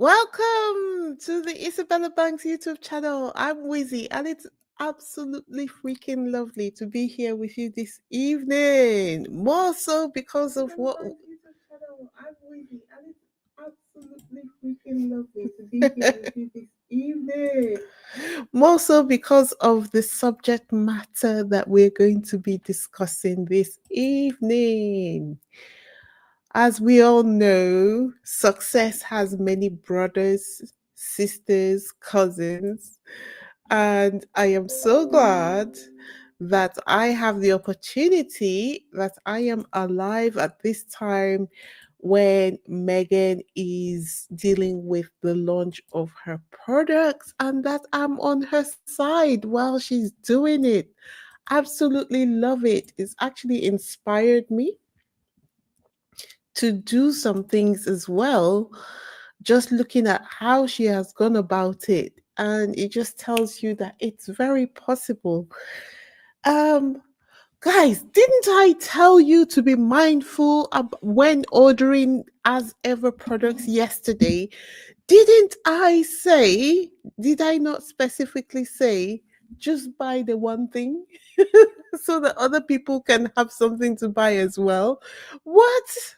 Welcome to the Isabella Banks YouTube channel. I'm Wizzy, and it's absolutely freaking lovely to be here with you this evening. More so because of what YouTube channel. I'm Wizzy, and it's absolutely freaking lovely to be here with you this evening. More so because of the subject matter that we're going to be discussing this evening. As we all know, success has many brothers, sisters, cousins, and I am so glad that I have the opportunity that I am alive at this time when Meghan is dealing with the launch of her products and that I'm on her side while she's doing it. Absolutely love it. It's actually inspired me to do some things as well, just looking at how she has gone about it. And it just tells you that it's very possible. Um, Guys, didn't I tell you to be mindful when ordering as ever products yesterday? Didn't I say, did I not specifically say, just buy the one thing so that other people can have something to buy as well? What?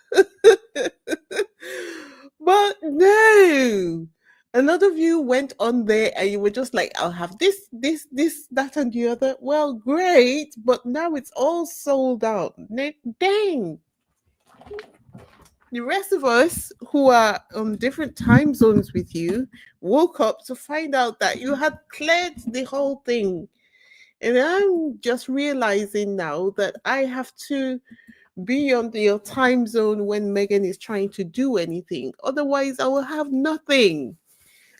But no. A lot of you went on there and you were just like, I'll have this, that, and the other. Well, great, but now it's all sold out. Dang. The rest of us who are on different time zones with you woke up to find out that you had cleared the whole thing. And I'm just realizing now that I have to be on your time zone when Megan is trying to do anything. Otherwise, I will have nothing.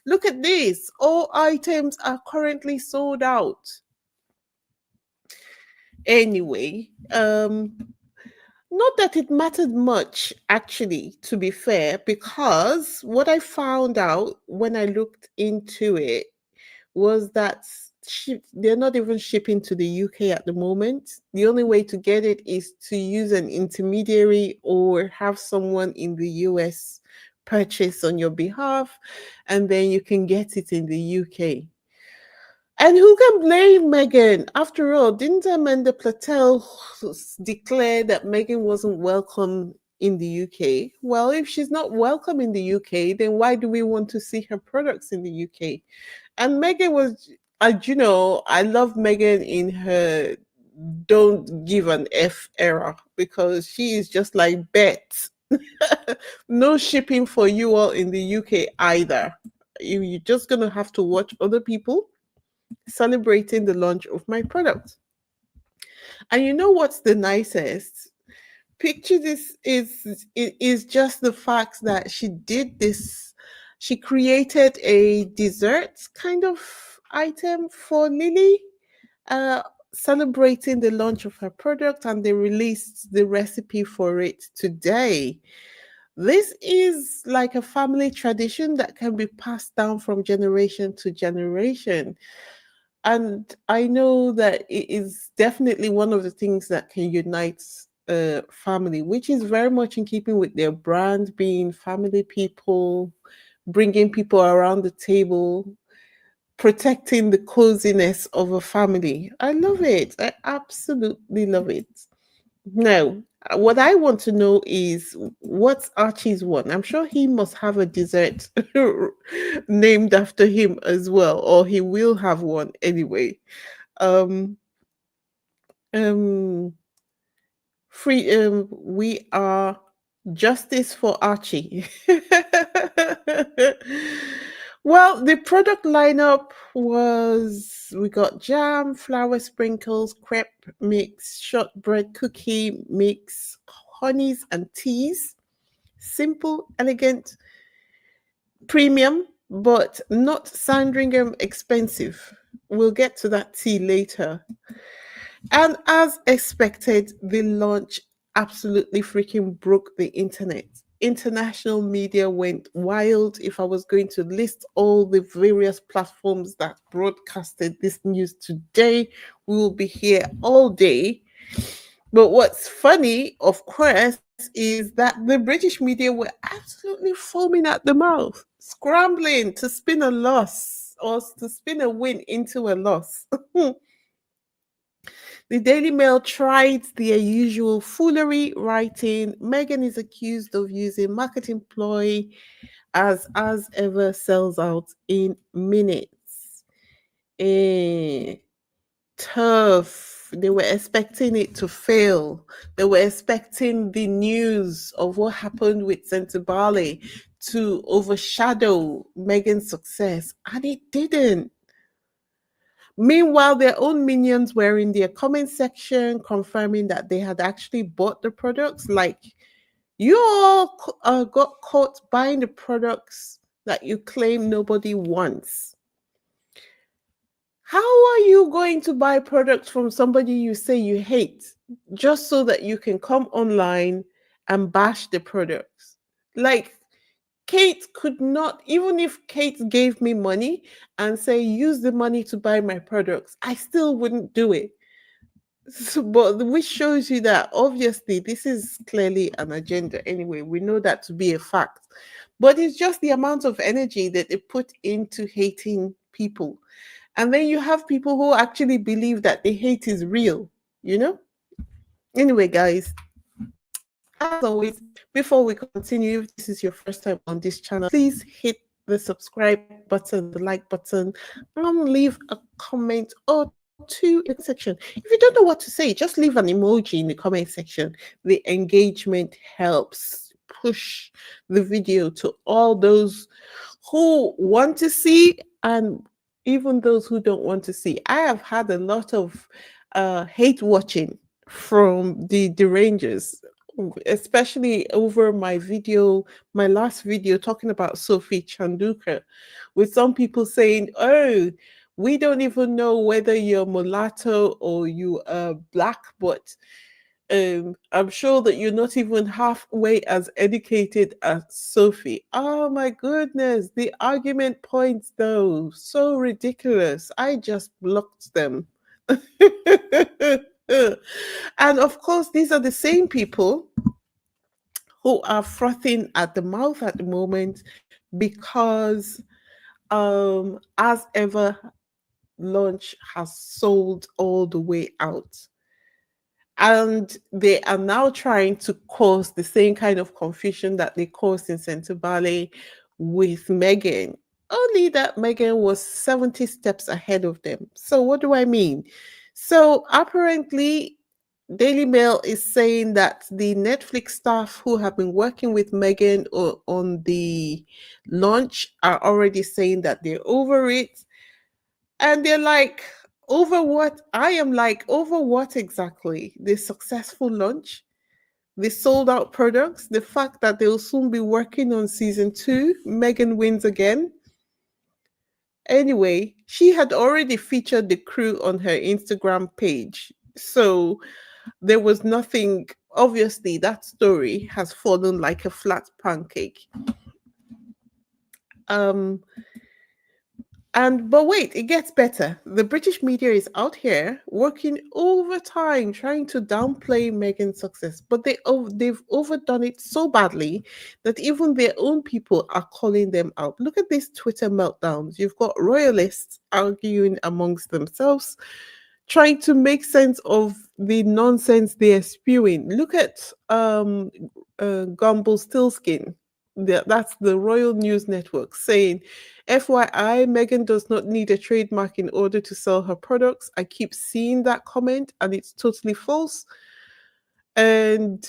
Look at this. All items are currently sold out. Anyway, not that it mattered much, actually, to be fair, because what I found out when I looked into it was that they're not even shipping to the UK at the moment. The only way to get it is to use an intermediary or have someone in the US purchase on your behalf, and then you can get it in the UK. And who can blame Meghan? After all, didn't Amanda Platel declare that Meghan wasn't welcome in the UK? Well, if she's not welcome in the UK, then why do we want to see her products in the UK? And Meghan was, you know, I love Meghan in her don't give an F era because she is just like Bet. No shipping for you all in the UK either. You're just going to have to watch other people celebrating the launch of my product. And you know what's the nicest? Picture this is just the fact that she did this. She created a dessert kind of item for Lily, uh, celebrating the launch of her product, and they released the recipe for it today. This is like a family tradition that can be passed down from generation to generation. And I know that it is definitely one of the things that can unite family, which is very much in keeping with their brand, being family people, bringing people around the table, protecting the coziness of a family. I love it. I absolutely love it. Now, what I want to know is what's Archie's one? I'm sure he must have a dessert named after him as well, or he will have one anyway. Um, um, we are justice for Archie. Well, the product lineup was we got jam, flour sprinkles, crepe mix, shortbread cookie mix, honeys and teas. Simple, elegant, premium, but not Sandringham expensive. We'll get to that tea later. And as expected, the launch absolutely freaking broke the internet. International media went wild. If I was going to list all the various platforms that broadcasted this news today, we will be here all day. But what's funny, of course, is that the British media were absolutely foaming at the mouth, scrambling to spin a loss or to spin a win into a loss. The Daily Mail tried their usual foolery, writing Meghan is accused of using marketing ploy as ever sells out in minutes. Eh, tough. They were expecting it to fail. They were expecting the news of what happened with Barley to overshadow Meghan's success, and it didn't. Meanwhile, their own minions were in their comment section confirming that they had actually bought the products. Like, you all got caught buying the products that you claim nobody wants. How are you going to buy products from somebody you say you hate just so that you can come online and bash the products? Like, Kate could not, even if Kate gave me money and say, use the money to buy my products, I still wouldn't do it. So, but which shows you that obviously this is clearly an agenda anyway. We know that to be a fact. But it's just the amount of energy that they put into hating people. And then you have people who actually believe that the hate is real, you know? Anyway, guys, as always, before we continue, if this is your first time on this channel, please hit the subscribe button, the like button, and leave a comment or two in the comment section. If you don't know what to say, just leave an emoji in the comment section. The engagement helps push the video to all those who want to see and even those who don't want to see. I have had a lot of hate watching from the derangers, especially over my last video talking about Sophie Chanduka, with some people saying, oh, we don't even know whether you're mulatto or you are black, but I'm sure that you're not even halfway as educated as Sophie. Oh my goodness, the argument points though, so ridiculous. I just blocked them. And of course, these are the same people who are frothing at the mouth at the moment because as ever launch has sold all the way out, and they are now trying to cause the same kind of confusion that they caused in Ballet with Meghan, only that Meghan was 70 steps ahead of them. So what do I mean? So apparently Daily Mail is saying that the Netflix staff who have been working with Meghan on the launch are already saying that they're over it. And they're like, over what? I am like, over what exactly? The successful launch, the sold out products, the fact that they'll soon be working on season 2, Meghan wins again. Anyway, she had already featured the crew on her Instagram page. So there was nothing, obviously, that story has fallen like a flat pancake. Um, but wait, it gets better. The British media is out here working overtime trying to downplay Meghan's success, but they've overdone it so badly that even their own people are calling them out. Look at these Twitter meltdowns. You've got royalists arguing amongst themselves, trying to make sense of the nonsense they're spewing. Look at Gumble Stillskin. That's the Royal News Network saying, FYI, Meghan does not need a trademark in order to sell her products. I keep seeing that comment and it's totally false. And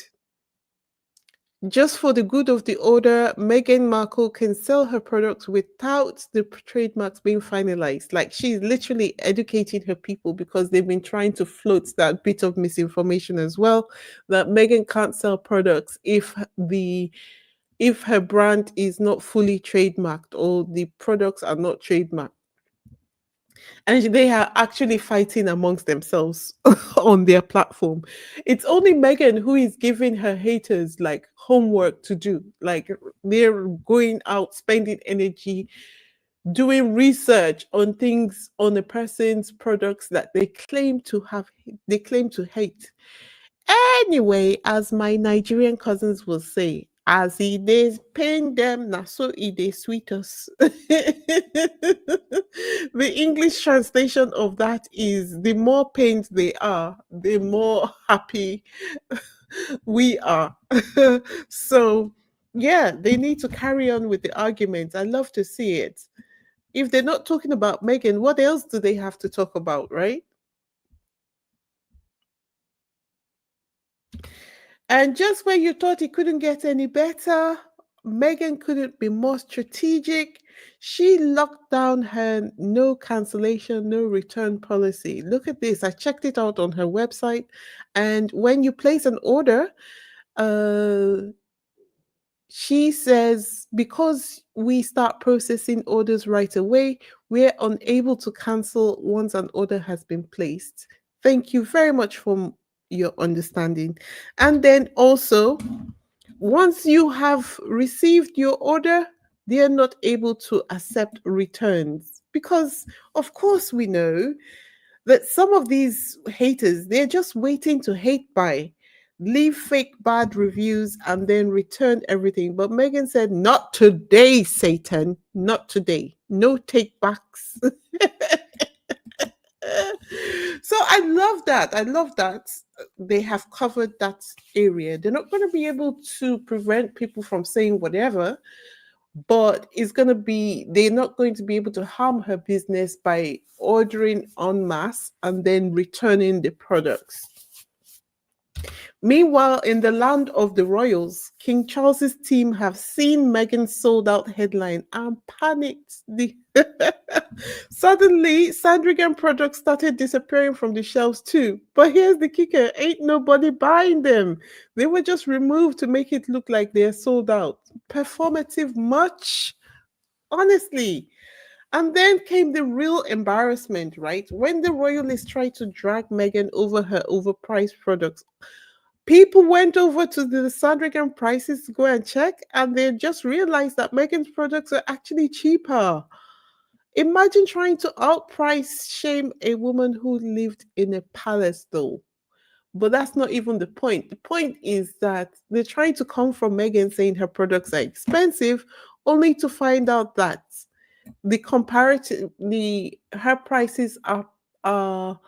just for the good of the order, Meghan Markle can sell her products without the trademarks being finalized. Like, she's literally educating her people because they've been trying to float that bit of misinformation as well, that Meghan can't sell products if her brand is not fully trademarked or the products are not trademarked. And they are actually fighting amongst themselves on their platform. It's only Meghan who is giving her haters like homework to do. Like, they're going out, spending energy, doing research on things, on a person's products that they claim to hate. Anyway, as my Nigerian cousins will say, as it is pain them, na so it is sweet us. The English translation of that is the more pained they are, the more happy we are. So, yeah, they need to carry on with the arguments. I love to see it. If they're not talking about Megan, what else do they have to talk about, right? And just when you thought it couldn't get any better, Megan couldn't be more strategic. She locked down her no cancellation, no return policy. Look at this. I checked it out on her website. And when you place an order, uh, she says, because we start processing orders right away, we're unable to cancel once an order has been placed. Thank you very much for your understanding. And then also, once you have received your order, they are not able to accept returns because, of course, we know that some of these haters, they're just waiting to hate buy, leave fake bad reviews, and then return everything. But Megan said, not today, Satan, not today. No take backs. So I love that. I love that they have covered that area. They're not going to be able to prevent people from saying whatever, but it's going to be, they're not going to be able to harm her business by ordering en masse and then returning the products. Meanwhile, in the land of the royals, King Charles's team have seen Meghan's sold out headline and panicked. Suddenly, Sandringham products started disappearing from the shelves too. But here's the kicker, ain't nobody buying them. They were just removed to make it look like they're sold out. Performative much? Honestly. And then came the real embarrassment, right? When the royalists tried to drag Meghan over her overpriced products, people went over to the Sandringham prices to go and check, and they just realized that Meghan's products are actually cheaper. Imagine trying to outprice shame a woman who lived in a palace, though. But that's not even the point. The point is that they're trying to come from Meghan saying her products are expensive, only to find out that the comparative the her prices are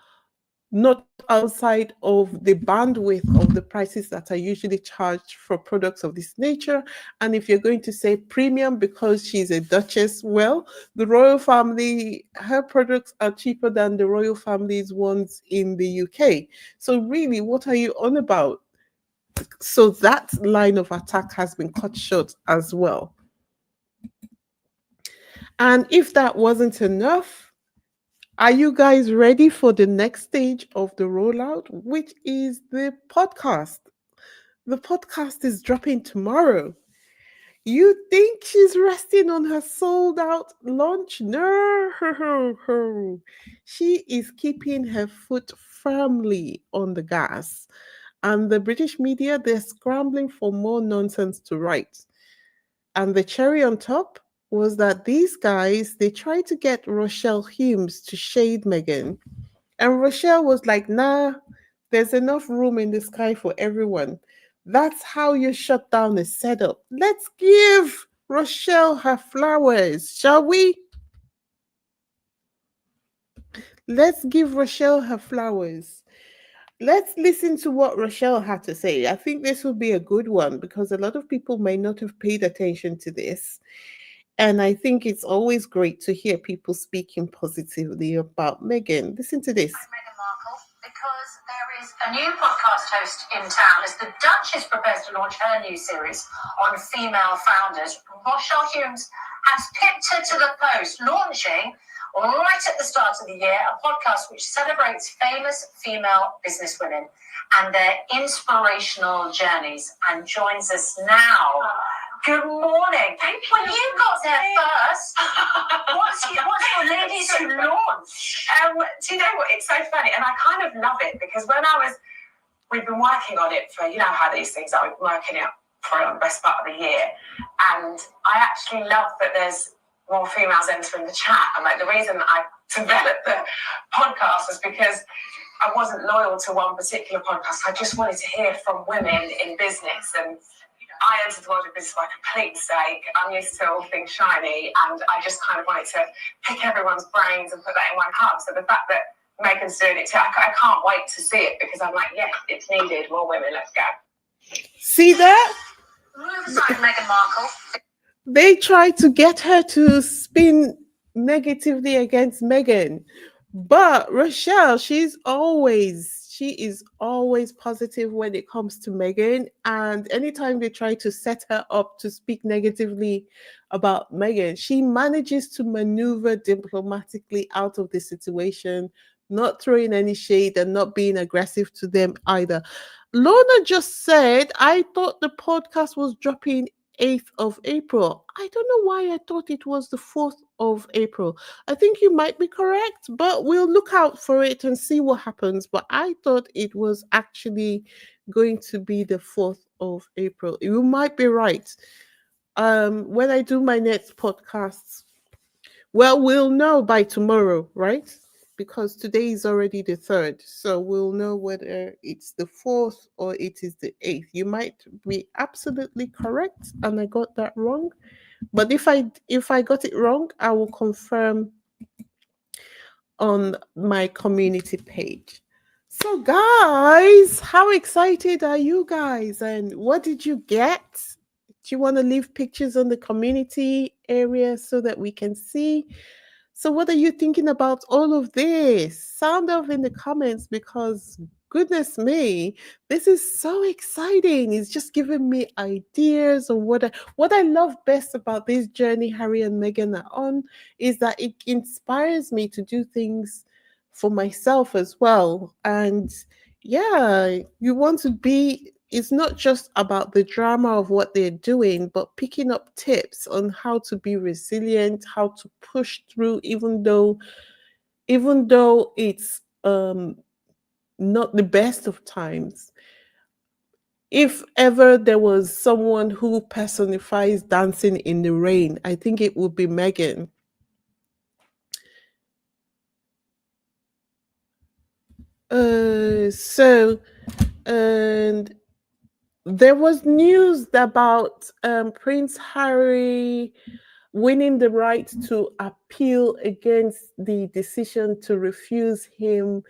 not outside of the bandwidth of the prices that are usually charged for products of this nature. And if you're going to say premium because she's a duchess, well, the royal family, her products are cheaper than the royal family's ones in the UK. So really, what are you on about? So that line of attack has been cut short as well. And if that wasn't enough, are you guys ready for the next stage of the rollout, which is the podcast? The podcast is dropping tomorrow. You think she's resting on her sold out launch? No, she is keeping her foot firmly on the gas. And the British media, they're scrambling for more nonsense to write. And the cherry on top was that these guys, they tried to get Rochelle Humes to shade Meghan. And Rochelle was like, nah, there's enough room in the sky for everyone. That's how you shut down a setup. Let's give Rochelle her flowers, shall we? Let's give Rochelle her flowers. Let's listen to what Rochelle had to say. I think this will be a good one because a lot of people may not have paid attention to this. And I think it's always great to hear people speaking positively about Meghan. Listen to this. Meghan Markle, because there is a new podcast host in town as the Duchess prepares to launch her new series on female founders. Rochelle Humes has pipped her to the post, launching right at the start of the year a podcast which celebrates famous female businesswomen and their inspirational journeys, and joins us now. Good morning. Thank you. Well, you got there first. What's your ladies who launch? Do you know what? It's so funny, and I kind of love it because we've been working on it for, you know how these things are, we've been working it for the best part of the year, and I actually love that there's more females entering the chat. And like the reason that I developed the podcast was because I wasn't loyal to one particular podcast. I just wanted to hear from women in business, and I entered the world of business by complete mistake. I'm used to all things shiny, and I just kind of wanted to pick everyone's brains and put that in one cup. So the fact that Meghan's doing it too, I can't wait to see it, because I'm like, yeah, it's needed. More women, let's go. See that? Move aside, Meghan Markle. They try to get her to spin negatively against Meghan. But Rochelle, she is always positive when it comes to Meghan. And anytime they try to set her up to speak negatively about Meghan, she manages to maneuver diplomatically out of the situation, not throwing any shade and not being aggressive to them either. Lorna just said, I thought the podcast was dropping 8th of April. I don't know why I thought it was the 4th of April. I think you might be correct, but we'll look out for it and see what happens. But I thought it was actually going to be the 4th of April. You might be right. When I do my next podcasts, well, we'll know by tomorrow, right? Because today is already the 3rd. So we'll know whether it's the 4th or it is the 8th. You might be absolutely correct and I got that wrong. But if I got it wrong, I will confirm on my community page. So guys, how excited are you guys and what did you get? Do you want to leave pictures on the community area so that we can see? So, what are you thinking about all of this? Sound off in the comments because, goodness me, this is so exciting. It's just giving me ideas of what I love best about this journey Harry and Meghan are on is that it inspires me to do things for myself as well. And yeah, you want to be it's not just about the drama of what they're doing, but picking up tips on how to be resilient, how to push through, even though it's not the best of times. If ever there was someone who personifies dancing in the rain, I think it would be Meghan. So and there was news about Prince Harry winning the right to appeal against the decision to refuse him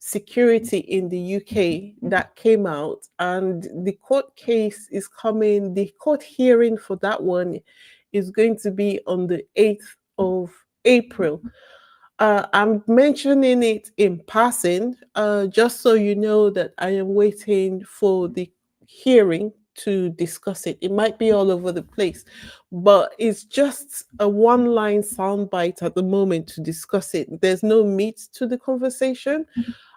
security in the UK that came out. And the court case is coming, the court hearing for that one is going to be on the 8th of April. I'm mentioning it in passing, just so you know that I am waiting for the hearing to discuss it. It might be all over the place, but it's just a one line soundbite at the moment to discuss it. There's no meat to the conversation.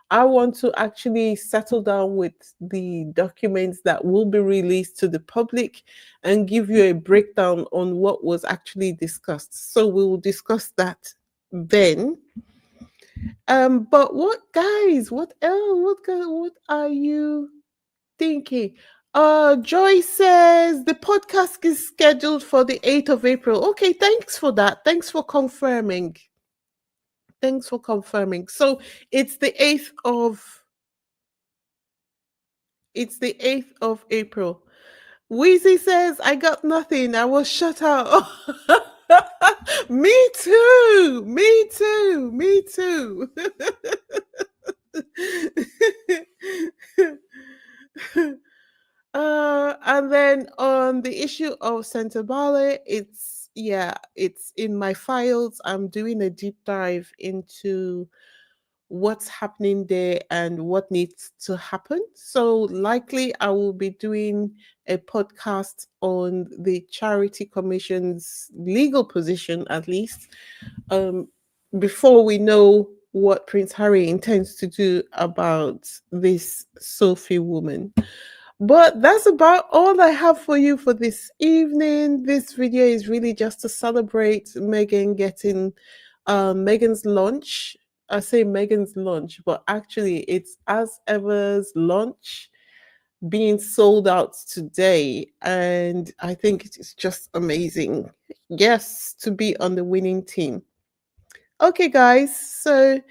I want to actually settle down with the documents that will be released to the public and give you a breakdown on what was actually discussed. So we will discuss that then. But what guys, what else? What are you thinking? Joy says the podcast is scheduled for the 8th of April. Okay, thanks for that. Thanks for confirming. Thanks for confirming. So it's the 8th of April. Wheezy says, I got nothing. I was shut out. Me too. Me too. Me too. And then on the issue of Santa Bale, it's in my files. I'm doing a deep dive into what's happening there and what needs to happen. So likely I will be doing a podcast on the Charity Commission's legal position at least, before we know what Prince Harry intends to do about this Sophie woman. But that's about all I have for you for this evening. This video is really just to celebrate Meghan getting Meghan's launch. I say Meghan's launch, but actually it's As Ever's launch being sold out today. And I think it's just amazing. Yes, to be on the winning team. Okay, guys. So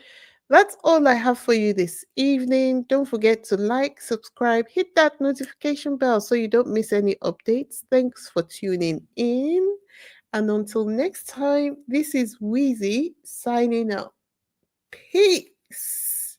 That's all I have for you this evening. Don't forget to like, subscribe, hit that notification bell so you don't miss any updates. Thanks for tuning in. And until next time, this is Wheezy signing out. Peace.